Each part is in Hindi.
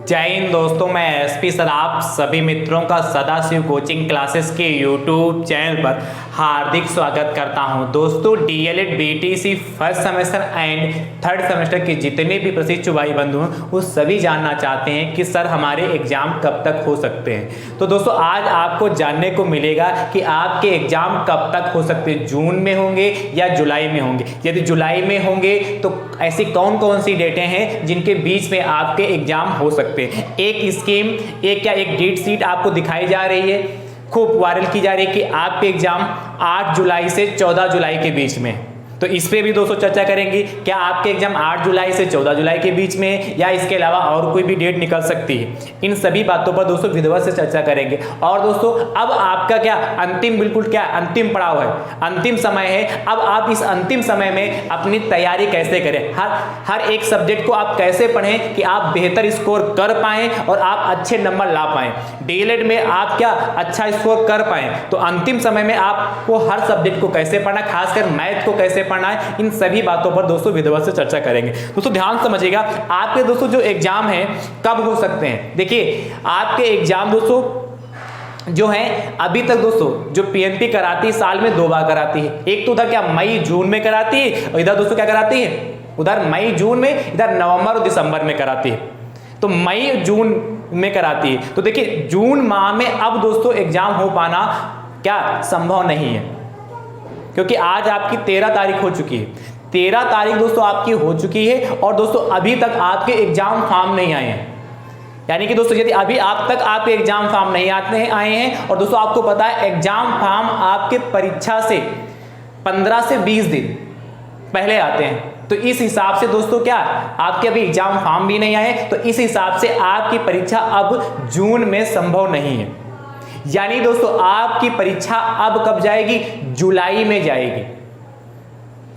जय हिंद दोस्तों, मैं एसपी सर आप सभी मित्रों का सदाशिव कोचिंग क्लासेस के यूट्यूब चैनल पर हार्दिक स्वागत करता हूं। दोस्तों, DElEd BTC first semester and third semester के जितने भी प्रशिक्षु भाई बंधु हैं वो सभी जानना चाहते हैं कि सर हमारे एग्जाम कब तक हो सकते हैं। तो दोस्तों, आज आपको जानने को मिलेगा कि आपके एग्जाम कब तक हो सकते हैं, जून में होंगे या जुलाई में होंगे। यदि जुलाई में होंगे तो ऐसी कौन कौन सी डेटें हैं जिनके बीच में आपके एग्जाम हो सकते हैं। एक स्कीम, एक डेट शीट आपको दिखाई जा रही है, खूब वायरल की जा रही है कि आपके एग्जाम 8 जुलाई से 14 जुलाई के बीच में। तो इस पे भी दोस्तों चर्चा करेंगे, क्या आपके एग्जाम 8 जुलाई से 14 जुलाई के बीच में है या इसके अलावा और कोई भी डेट निकल सकती है। इन सभी बातों पर दोस्तों विधिवत से चर्चा करेंगे। और दोस्तों, अब आपका क्या अंतिम पड़ाव है, अंतिम समय है। अब आप इस अंतिम समय में अपनी तैयारी कैसे करें, हर एक सब्जेक्ट को आप कैसे पढ़ें कि आप बेहतर स्कोर कर पाएं और आप अच्छे नंबर ला पाएं, डीएलएड में आप क्या अच्छा स्कोर कर पाएं। तो अंतिम समय में आपको हर सब्जेक्ट को कैसे पढ़ना, खासकर मैथ को कैसे पढ़ना है, इन सभी बातों पर दोस्तों विधिवत से चर्चा करेंगे। दोस्तों ध्यान समझिएगा, आपके दोस्तों जो एग्जाम है कब हो सकते हैं। देखिए, आपके एग्जाम दोस्तों जो है अभी तक दोस्तों जो पीएनपी कराती है साल में 2 बार कराती है। एक तो उधर क्या मई जून में कराती है और इधर दोस्तों क्या कराती है, उधर मई जून में, इधर नवंबर और दिसंबर में कराती है। तो मई जून में कराती है। तो देखिए, जून माह में अब दोस्तों एग्जाम हो पाना क्या संभव नहीं है, क्योंकि आज आपकी 13 तारीख हो चुकी है। 13 तारीख दोस्तों आपकी हो चुकी है और दोस्तों अभी तक आपके एग्जाम फॉर्म नहीं आए हैं। यानी कि दोस्तों यदि अभी आप तक आपके एग्जाम फॉर्म नहीं आए हैं और दोस्तों आपको पता है एग्जाम फॉर्म आपके परीक्षा से 15 से 20 दिन पहले आते हैं। तो इस हिसाब से दोस्तों क्या आपके अभी एग्जाम फॉर्म भी नहीं आए, तो इस हिसाब से आपकी परीक्षा अब जून में संभव नहीं है। यानी दोस्तों आपकी परीक्षा अब कब जाएगी, जुलाई में जाएगी।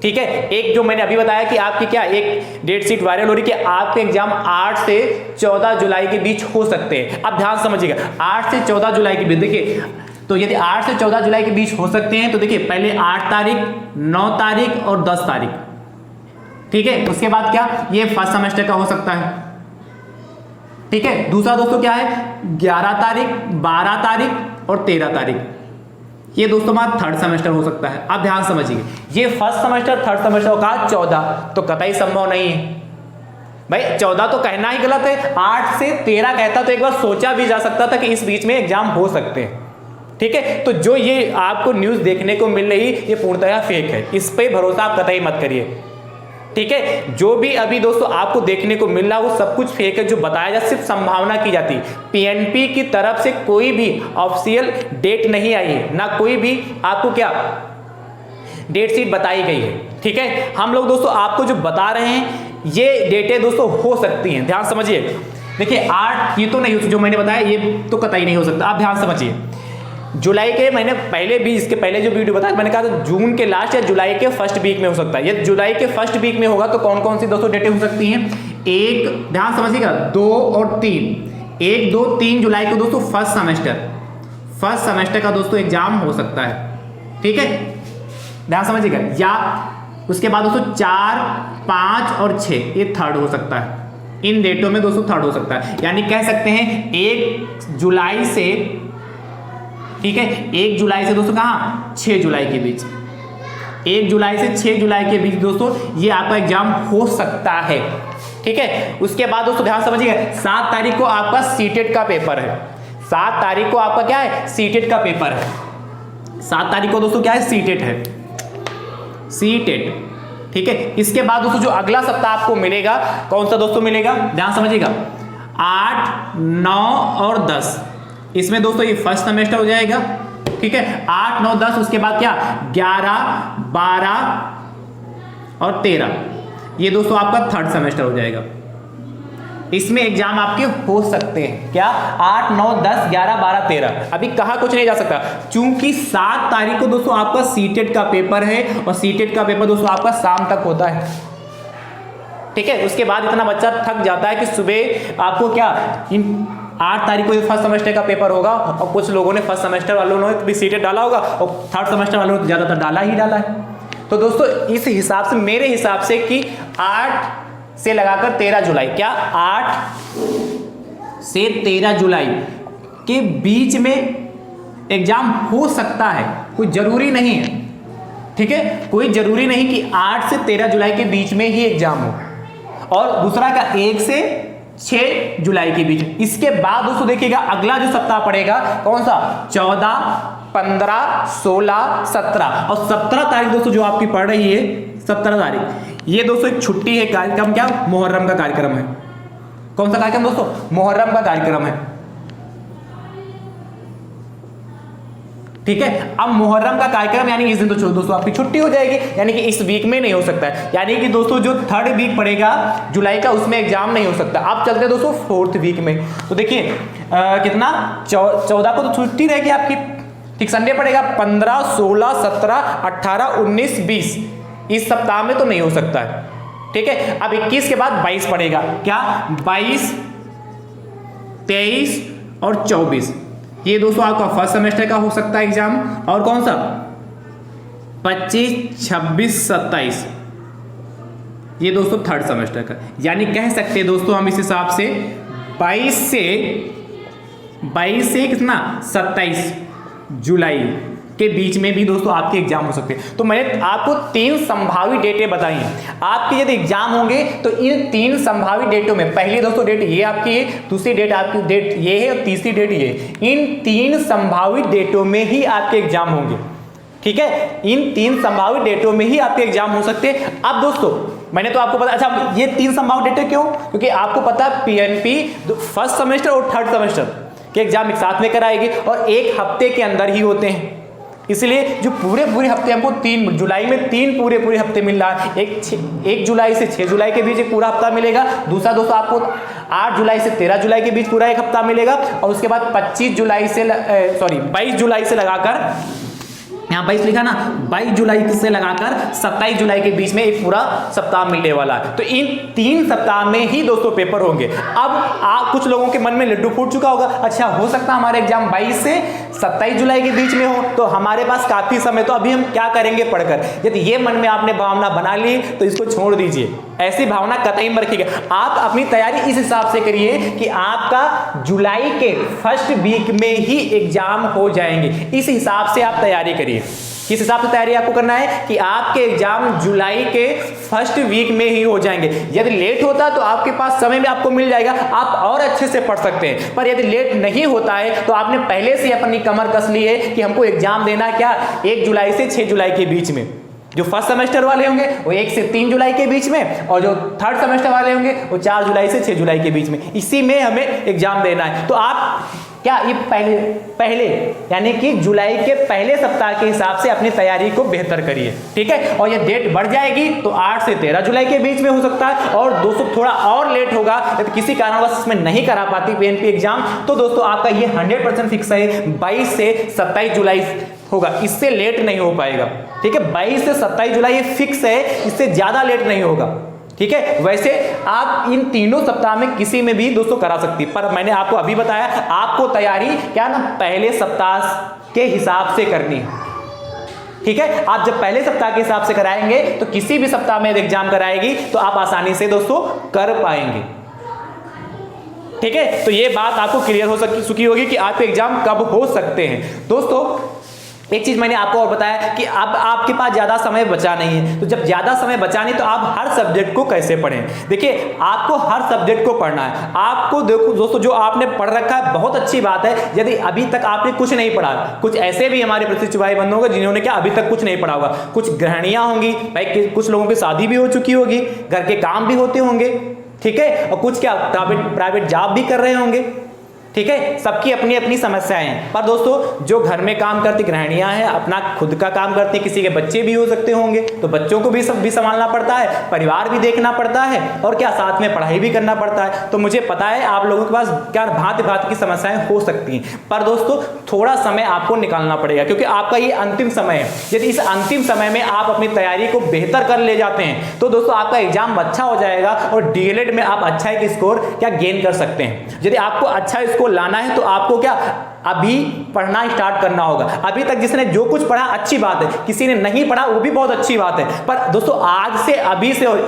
ठीक है, एक जो मैंने अभी बताया कि आपकी क्या एक डेट शीट वायरल हो रही है कि आपके एग्जाम 8 से 14 जुलाई के बीच हो सकते हैं। अब ध्यान समझिएगा, 8 से 14 जुलाई के बीच, देखिए तो यदि 8 से 14 जुलाई के बीच हो सकते हैं तो देखिए पहले 8 तारीख, 9 तारीख और 10 तारीख। ठीक है, उसके बाद क्या ये फर्स्ट सेमेस्टर का हो सकता है। ठीक है, दूसरा दोस्तों क्या है 11 तारीख, 12 तारीख और 13 तारीख, ये दोस्तों हमारा थर्ड सेमेस्टर हो सकता है। अब ध्यान समझिए, ये फर्स्ट सेमेस्टर थर्ड सेमेस्टर का 14 तो कतई संभव नहीं है भाई। 14 तो कहना ही गलत है, 8 से 13 कहता तो एक बार सोचा भी जा सकता था कि इस बीच में एग्जाम हो सकते हैं। ठीक है, तो जो ये आपको न्यूज देखने को मिल रही ये पूर्णतः फेक है, इस पे भरोसा आप कतई मत करिए। ठीक है, जो भी अभी दोस्तों आपको देखने को मिल रहा है वो सब कुछ फेक है, जो बताया जा सिर्फ संभावना की जाती है। पीएनपी की तरफ से कोई भी ऑफिशियल डेट नहीं आई है, ना कोई भी आपको क्या डेट शीट बताई गई है। ठीक है, हम लोग दोस्तों आपको जो बता रहे हैं ये डेटें दोस्तों हो सकती हैं। ध्यान समझिए, देखिए 8 ये तो नहीं हो सकता, जो मैंने बताया ये तो कतई नहीं हो सकता। आप ध्यान समझिए, जुलाई के मैंने पहले भी इसके पहले जो वीडियो बताया मैंने कहा था जून के लास्ट या जुलाई के फर्स्ट वीक में हो सकता है। ये जुलाई के फर्स्ट वीक में होगा तो कौन कौन सी दोस्तों डेटें हो सकती हैं, एक ध्यान समझिएगा 2 और 3, 1, 2, 3 जुलाई को दोस्तों फर्स्ट सेमेस्टर का दोस्तों एग्जाम हो सकता है। ठीक है, ध्यान समझिएगा, या उसके बाद दोस्तों 4, 5 और 6 ये थर्ड हो सकता है। इन डेटों में दोस्तों थर्ड हो सकता है, यानी कह सकते हैं 1 जुलाई से, ठीक है 1 जुलाई से दोस्तों कहां 6 जुलाई के बीच, 1 जुलाई से 6 जुलाई के बीच दोस्तों ये आपका एग्जाम हो सकता है। ठीक है, उसके बाद दोस्तों ध्यान समझिएगा 7 तारीख को आपका सीटेट का पेपर है। 7 तारीख को आपका क्या है, सीटेट का पेपर है। 7 तारीख को दोस्तों क्या है, सीटेट है, सीटेट। ठीक है, इसके बाद दोस्तों जो अगला सप्ताह आपको मिलेगा कौन सा दोस्तों मिलेगा, ध्यान समझिएगा 8, 9 और 10, इसमें दोस्तों ये फर्स्ट सेमेस्टर हो जाएगा। ठीक है, 8, 9, 10, उसके बाद क्या 11, 12 और 13 ये दोस्तों आपका थर्ड सेमेस्टर हो जाएगा। इसमें एग्जाम आपके हो सकते हैं क्या 8, 9, 10, 11, 12, 13। अभी कहा कुछ नहीं जा सकता, चूंकि 7 तारीख को दोस्तों आपका सीटेट का पेपर है और सीटेट का पेपर दोस्तों आपका शाम तक होता है। ठीक है, उसके बाद इतना बच्चा थक जाता है कि सुबह आपको क्या 8 तारीख को फर्स्ट सेमेस्टर का पेपर होगा और कुछ लोगों ने फर्स्ट सेमेस्टर वालों ने भी सीटेट डाला होगा और थर्ड सेमेस्टर वालों ने ज़्यादातर डाला है। तो दोस्तों इस हिसाब से, मेरे हिसाब से कि 8 से लगाकर 13 जुलाई, क्या 8 से 13 जुलाई के बीच में एग्जाम हो सकता है, कोई जरूरी नहीं है। ठीक है, कोई जरूरी नहीं कि 8 से 13 जुलाई के बीच में ही एग्जाम हो, और दूसरा का 1 से 6 जुलाई के बीच। इसके बाद दोस्तों देखिएगा अगला जो सप्ताह पड़ेगा कौन सा, 14, 15, 16, 17 और 17 तारीख दोस्तों जो आपकी पड़ रही है 17 तारीख, ये दोस्तों एक छुट्टी है, कार्यक्रम क्या, मुहर्रम का कार्यक्रम है। कौन सा कार्यक्रम दोस्तों, मुहर्रम का कार्यक्रम है। ठीक है, अब मुहर्रम का कार्यक्रम यानी इस दिन तो दोस्तों आपकी छुट्टी हो जाएगी, यानी कि इस वीक में नहीं हो सकता है, यानी कि दोस्तों जो 3rd वीक पड़ेगा जुलाई का उसमें एग्जाम नहीं हो सकता। अब चलते हैं दोस्तों 4th वीक में। तो देखिए कितना 14 को तो छुट्टी रहेगी आपकी, ठीक, संडे पड़ेगा। 15, 16, 17, 18, 19, 20 इस सप्ताह में तो नहीं हो सकता है। ठीक है, अब 21 के बाद 22 पड़ेगा, क्या 22, 23 और 24, ये दोस्तों आपका फर्स्ट सेमेस्टर का हो सकता है एग्जाम। और कौन सा 25, 26, 27 ये दोस्तों 3rd सेमेस्टर का, यानी कह सकते हैं दोस्तों हम इस हिसाब से 22 से कितना 27 जुलाई के बीच में भी दोस्तों आपके एग्जाम हो सकते हैं। तो मैंने आपको 3 संभावित डेटें बताई हैं। आपके यदि एग्जाम होंगे तो इन 3 संभावित डेटों में पहली दोस्तों डेट ये आपकी है, दूसरी डेट आपकी डेट ये है और तीसरी डेट ये है। इन 3 संभावित डेटों में ही आपके एग्जाम होंगे। ठीक है, इन 3 संभावित डेटों में ही आपके एग्जाम हो सकते हैं। अब दोस्तों मैंने तो आपको पता, अच्छा ये 3 संभावित डेटें क्यों, क्योंकि आपको पता है पीएनपी फर्स्ट सेमेस्टर और 3rd सेमेस्टर के एग्जाम एक साथ में कराएगी और एक हफ्ते के अंदर ही होते हैं, इसलिए जो पूरे हफ्ते हमको 3 जुलाई में 3 पूरे हफ्ते मिल रहा है। 1 जुलाई से 6 जुलाई के बीच एक पूरा हफ्ता मिलेगा, दूसरा दोस्तों आपको 8 जुलाई से 13 जुलाई के बीच पूरा एक हफ्ता मिलेगा, और उसके बाद 22 जुलाई से लगाकर, यहाँ 22 लिखा ना, 22 जुलाई से लगाकर 27 जुलाई के बीच में एक पूरा सप्ताह मिलने वाला है। तो इन 3 सप्ताह में ही दोस्तों पेपर होंगे। अब कुछ लोगों के मन में लड्डू फूट चुका होगा, अच्छा हो सकता है हमारे एग्जाम 22 से 27 जुलाई के बीच में हो, तो हमारे पास काफी समय, तो अभी हम क्या करेंगे पढ़कर। यदि ये मन में आपने भावना बना ली तो इसको छोड़ दीजिए, ऐसी भावना कतई मत रखिएगा। आप अपनी तैयारी इस हिसाब से करिए कि आपका जुलाई के फर्स्ट वीक में ही एग्जाम हो जाएंगे, इस हिसाब से आप तैयारी करिए। किस हिसाब से तैयारी आपको करना है कि आपके एग्जाम जुलाई के फर्स्ट वीक में ही हो जाएंगे। यदि लेट होता तो आपके पास समय में आपको मिल जाएगा, आप और अच्छे से पढ़ सकते हैं, पर यदि लेट नहीं होता है तो आपने पहले से अपनी कमर कस ली है कि हमको एग्जाम देना क्या 1 जुलाई से 6 जुलाई के बीच में। जो फर्स्ट सेमेस्टर वाले होंगे वो 1 से 3 जुलाई के बीच में, और जो 3rd सेमेस्टर वाले होंगे वो 4 जुलाई से 6 जुलाई के बीच में, इसी में हमें एग्जाम देना है। तो आप क्या ये पहले यानी कि जुलाई के पहले सप्ताह के हिसाब से अपनी तैयारी को बेहतर करिए। ठीक है, और ये डेट बढ़ जाएगी तो 8 से 13 जुलाई के बीच में हो सकता है, और दोस्तों थोड़ा और लेट होगा यदि किसी कारणवश इसमें नहीं करा पाती पीएनपी एग्जाम, तो दोस्तों आपका ये 100% फिक्स है 22 से 27 जुलाई होगा, इससे लेट नहीं हो पाएगा। ठीक है, 22 से 27 जुलाई ये फिक्स है, इससे ज्यादा लेट नहीं होगा। ठीक है, वैसे आप इन तीनों सप्ताह में किसी में भी दोस्तों करा सकती, पर मैंने आपको अभी बताया आपको तैयारी क्या ना पहले सप्ताह के हिसाब से करनी है। ठीक है, आप जब पहले सप्ताह के हिसाब से कराएंगे तो किसी भी सप्ताह में एग्जाम कराएगी तो आप आसानी से दोस्तों कर पाएंगे। ठीक है, तो ये बात आपको क्लियर हो चुकी होगी कि आपके एग्जाम कब हो सकते हैं। दोस्तों एक चीज मैंने आपको और बताया कि अब आपके पास ज्यादा समय बचा नहीं है, तो जब ज्यादा समय बचा नहीं तो आप हर सब्जेक्ट को कैसे पढ़ें। देखिए आपको हर सब्जेक्ट को पढ़ना है। आपको देखो दोस्तों जो आपने पढ़ रखा है बहुत अच्छी बात है, यदि अभी तक आपने कुछ नहीं पढ़ा, कुछ ऐसे भी हमारे प्रतिष्ठित भाई बंधु होंगे जिन्होंने क्या अभी तक कुछ नहीं पढ़ा होगा, कुछ गृहिणियां होंगी भाई, कुछ लोगों की शादी भी हो चुकी होगी, घर के काम भी होते होंगे, ठीक है, और कुछ क्या प्राइवेट जॉब भी कर रहे होंगे। ठीक है, सबकी अपनी अपनी समस्याएं हैं, पर दोस्तों जो घर में काम करती गृहिणियां हैं अपना खुद का काम करती, किसी के बच्चे भी हो सकते होंगे तो बच्चों को भी संभालना पड़ता है, परिवार भी देखना पड़ता है, और क्या साथ में पढ़ाई भी करना पड़ता है। तो मुझे पता है आप लोगों के पास क्या भांति भांति की समस्याएं हो सकती हैं, पर दोस्तों थोड़ा समय आपको निकालना पड़ेगा क्योंकि आपका ये अंतिम समय है। यदि इस अंतिम समय में आप अपनी तैयारी को बेहतर कर ले जाते हैं तो दोस्तों आपका एग्जाम अच्छा हो जाएगा और डीएलएड में आप अच्छा एक स्कोर क्या गेन कर सकते हैं। यदि आपको अच्छा स्कोर लाना है तो आपको क्या अभी पढ़ना स्टार्ट करना होगा। अभी तक जिसने जो कुछ पढ़ा अच्छी बात है, किसी ने नहीं पढ़ा वो भी बहुत अच्छी बात है, पर दोस्तों आज से, अभी से और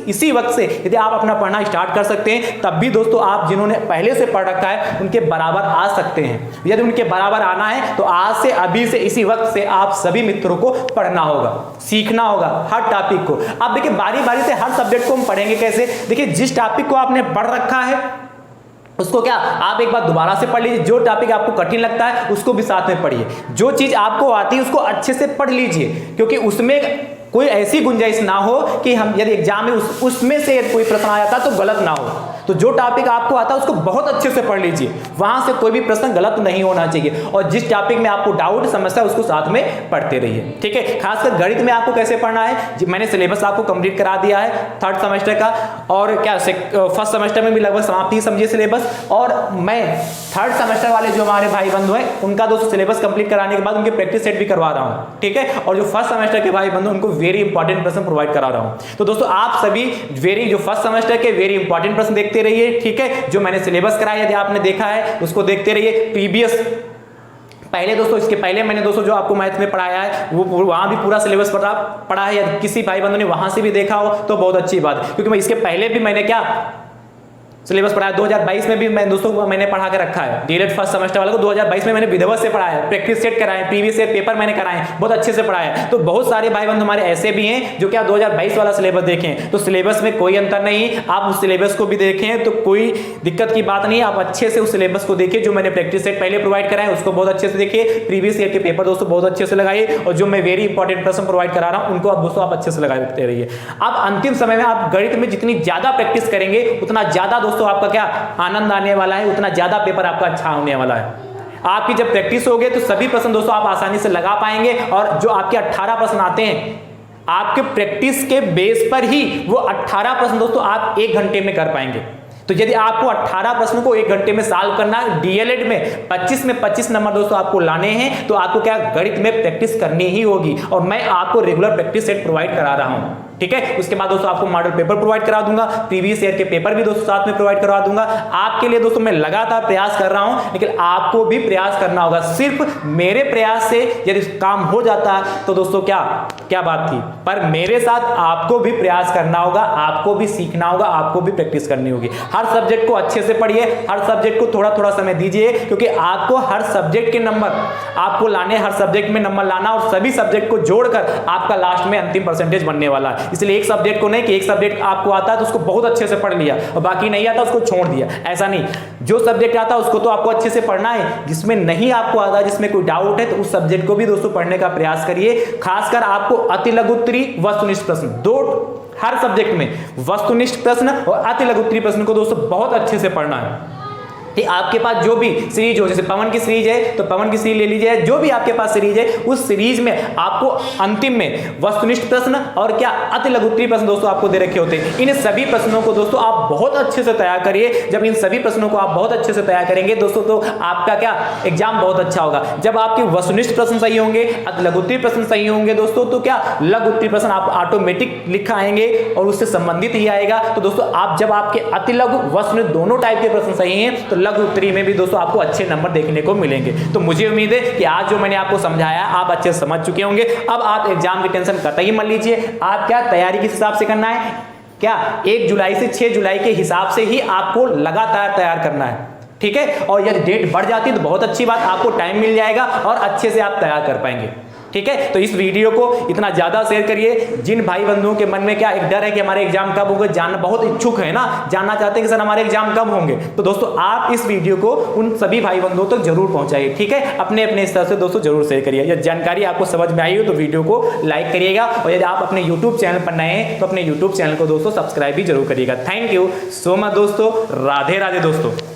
इसी वक्त से यदि आप अपना पढ़ना स्टार्ट कर सकते हैं, तब भी दोस्तों आप जिन्होंने पहले से पढ़ रखा है उनके बराबर आ सकते हैं। यदि उनके बराबर आना है तो आज से, अभी से, इसी वक्त से आप सभी मित्रों को पढ़ना होगा, सीखना होगा हर टॉपिक को। अब देखिए बारी बारी से हर सब्जेक्ट को हम पढ़ेंगे कैसे। देखिए जिस टॉपिक को आपने पढ़ रखा है उसको क्या आप एक बार दोबारा से पढ़ लीजिए, जो टॉपिक आपको कठिन लगता है उसको भी साथ में पढ़िए, जो चीज आपको आती है उसको अच्छे से पढ़ लीजिए, क्योंकि उसमें कोई ऐसी गुंजाइश ना हो कि हम यदि एग्जाम में उसमें से कोई प्रश्न आ जाता तो गलत ना हो। तो जो टॉपिक आपको आता है उसको बहुत अच्छे से पढ़ लीजिए, वहां से कोई भी प्रश्न गलत नहीं होना चाहिए, और जिस टॉपिक में आपको डाउट समस्या उसको साथ में पढ़ते रहिए, ठीक है। खासकर गणित में आपको कैसे पढ़ना है, मैंने सिलेबस आपको कंप्लीट करा दिया है थर्ड सेमेस्टर का, और क्या फर्स्ट सेमेस्टर में भी लगभग समाप्ति समझिए सिलेबस, और मैं थर्ड सेमेस्टर वाले जो हमारे भाई बंधु हैं उनका दोस्तों सिलेबस कंप्लीट कराने के बाद उनके प्रैक्टिस सेट भी करवा रहा हूं, ठीक है। और जो फर्स्ट सेमेस्टर के भाई बंधु उनको वेरी इंपॉर्टेंट प्रश्न प्रोवाइड करा रहा हूं। तो दोस्तों आप सभी जो फर्स्ट सेमेस्टर के वेरी इंपॉर्टेंट प्रश्न देखते रहिए, ठीक है। जो मैंने सिलेबस कराया यदि आपने देखा है उसको देखते रहिए। प्रीवियस पहले दोस्तों, इसके पहले मैंने दोस्तों जो आपको मैथ में पढ़ाया है वो वहां भी पूरा सिलेबस पढ़ा है, या किसी भाई बंधु ने वहां से भी देखा हो तो बहुत अच्छी बात है, क्योंकि मैं इसके पहले भी मैंने क्या सिलेबस पढ़ाया 2022 में भी मैं दोस्तों मैंने पढ़ा के रखा है। डीएलएड फर्स्ट सेमेस्टर वाले को 2022 में मैंने विधिवत से पढ़ाया है, प्रैक्टिस सेट कराए, प्रीवियस ईयर पेपर मैंने कराए, बहुत अच्छे से पढ़ाया है। तो बहुत सारे भाई बंधु हमारे ऐसे भी हैं जो क्या 2022 वाला सिलेबस देखें, तो सिलेबस में कोई अंतर नहीं, आप उस सिलेबस को भी देखें तो कोई दिक्कत की बात नहीं है। आप अच्छे से उस सिलेबस को देखिए, जो मैंने प्रैक्टिस सेट पहले प्रोवाइड कराए उसको बहुत अच्छे से देखिए, प्रीवियस ईयर के पेपर दोस्तों बहुत अच्छे से लगाइए, और जो मैं वेरी इंपॉर्टेंट प्रश्न प्रोवाइड करा रहा हूं उनको आप दोस्तों आप अच्छे से लगाते रहिए। अब अंतिम समय में आप गणित में जितनी ज्यादा प्रैक्टिस करेंगे उतना ज्यादा दोस्तों आपका क्या आनंद आने वाला है, उतना ज्यादा पेपर आपका अच्छा होने वाला है। आपकी जब प्रैक्टिस होगी तो सभी प्रश्न दोस्तों आप आसानी से लगा पाएंगे, और जो आपके 18 प्रश्न आते हैं आपके प्रैक्टिस के बेस पर ही वो 18 प्रश्न दोस्तों आप 1 घंटे में कर पाएंगे। तो यदि आपको 18 प्रश्नों को 1 घंटे में सॉल्व करना है, डीएलएड में 25 नंबर दोस्तों आपको लाने हैं, तो आपको क्या गणित में प्रैक्टिस करनी ही होगी, और मैं आपको रेगुलर प्रैक्टिस सेट प्रोवाइड करा रहा हूं, ठीक है। उसके बाद दोस्तों आपको मॉडल पेपर प्रोवाइड करा दूंगा, प्रीवियस ईयर के पेपर भी दोस्तों साथ में प्रोवाइड करवा दूंगा। आपके लिए दोस्तों मैं लगातार प्रयास कर रहा हूं, लेकिन आपको भी प्रयास करना होगा। सिर्फ मेरे प्रयास से यदि काम हो जाता तो दोस्तों क्या बात थी, पर मेरे साथ आपको भी प्रयास करना होगा, आपको भी सीखना होगा, आपको भी प्रैक्टिस करनी होगी। हर सब्जेक्ट को अच्छे से पढ़िए, हर सब्जेक्ट को थोड़ा थोड़ा समय दीजिए, क्योंकि आपको हर सब्जेक्ट के नंबर आपको लाने, हर सब्जेक्ट में नंबर लाना, और सभी सब्जेक्ट को जोड़कर आपका लास्ट में अंतिम परसेंटेज बनने वाला है। इसलिए एक सब्जेक्ट को नहीं कि एक सब्जेक्ट आपको आता है तो उसको बहुत अच्छे से पढ़ लिया और बाकी नहीं आता उसको छोड़ दिया, ऐसा नहीं। जो सब्जेक्ट आता है उसको तो आपको अच्छे से पढ़ना है, जिसमें नहीं आपको आता, जिसमें कोई डाउट है तो उस सब्जेक्ट को भी दोस्तों पढ़ने का प्रयास करिए। खासकर आपको अति लघु उत्तरी, वस्तुनिष्ठ प्रश्न, दो हर सब्जेक्ट में वस्तुनिष्ठ प्रश्न और अति लघु उत्तरी प्रश्न को दोस्तों बहुत अच्छे से पढ़ना है। आपके पास जो भी सीरीज हो, जैसे पवन की सीरीज है तो पवन की सीरीज ले लीजिए, जो भी आपके पास सीरीज है उस सीरीज में आपको अंतिम में वस्तुनिष्ठ प्रश्न और क्या अति लघु उत्तरी प्रश्न दोस्तों आपको दे रखे होते हैं। इन सभी प्रश्नों को दोस्तों आप बहुत अच्छे से तैयार करिए। जब इन सभी प्रश्नों को आप बहुत अच्छे से तैयार करेंगे दोस्तों तो आपका क्या एग्जाम बहुत अच्छा होगा। जब आपके वस्तुनिष्ठ प्रश्न सही होंगे, अति लघु उत्तरी प्रश्न सही होंगे दोस्तों, तो क्या लघु उत्तरी प्रश्न आप ऑटोमेटिक लिख आएंगे और उससे संबंधित ही आएगा। तो दोस्तों आप जब आपके अति लघु वस्तुनिष्ठ दोनों टाइप के प्रश्न सही हैं तो लघु उत्तरी में भी दोस्तों आपको अच्छे नंबर देखने को मिलेंगे। तो मुझे उम्मीद है कि आज जो मैंने आपको समझाया आप अच्छे से समझ चुके होंगे। अब आप एग्जाम की टेंशन कतई मत लीजिए। आप क्या तैयारी किस हिसाब से करना है, क्या 1 जुलाई से 6 जुलाई के हिसाब से ही आपको लगातार तैयार करना है, ठीक है। और यदि डेट बढ़ जाती है तो बहुत अच्छी बात, आपको टाइम मिल जाएगा और अच्छे से आप तैयार कर पाएंगे, ठीक है। तो इस वीडियो को इतना ज्यादा शेयर करिए। जिन भाई बंधुओं के मन में क्या एक डर है कि हमारे एग्जाम कब होंगे, जानना बहुत इच्छुक है ना, जानना चाहते हैं कि सर हमारे एग्जाम कब होंगे, तो दोस्तों आप इस वीडियो को उन सभी भाई बंधुओं तक जरूर पहुंचाइए, ठीक है। अपने अपने स्तर से दोस्तों जरूर शेयर करिए। यदि जानकारी आपको समझ में आई हो तो वीडियो को लाइक करिएगा, और यदि आप अपने यूट्यूब चैनल पर नए हैं तो अपने यूट्यूब चैनल को दोस्तों सब्सक्राइब भी जरूर करिएगा। थैंक यू सो मच दोस्तों। राधे राधे दोस्तों।